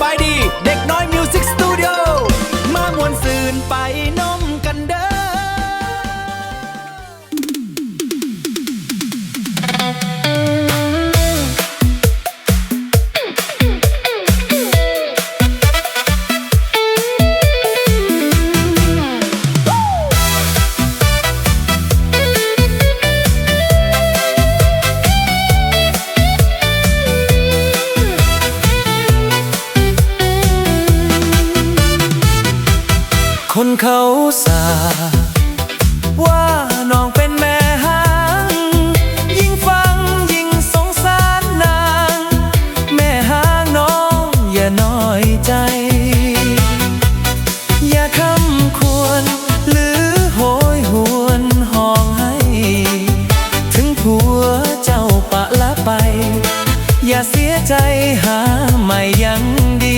ายดีเด็กน้อยมิวสิกสตูดิโอมามวนซืนไปน้มกันเด้อคนเขาสาว่าน้องเป็นแม่หางยิ่งฟังยิ่งสงสารนางแม่หางน้องอย่าน้อยใจอย่าคำควรหรือโหยหวนห้องให้ถึงผัวเจ้าปะละไปอย่าเสียใจหาใหม่ยังดี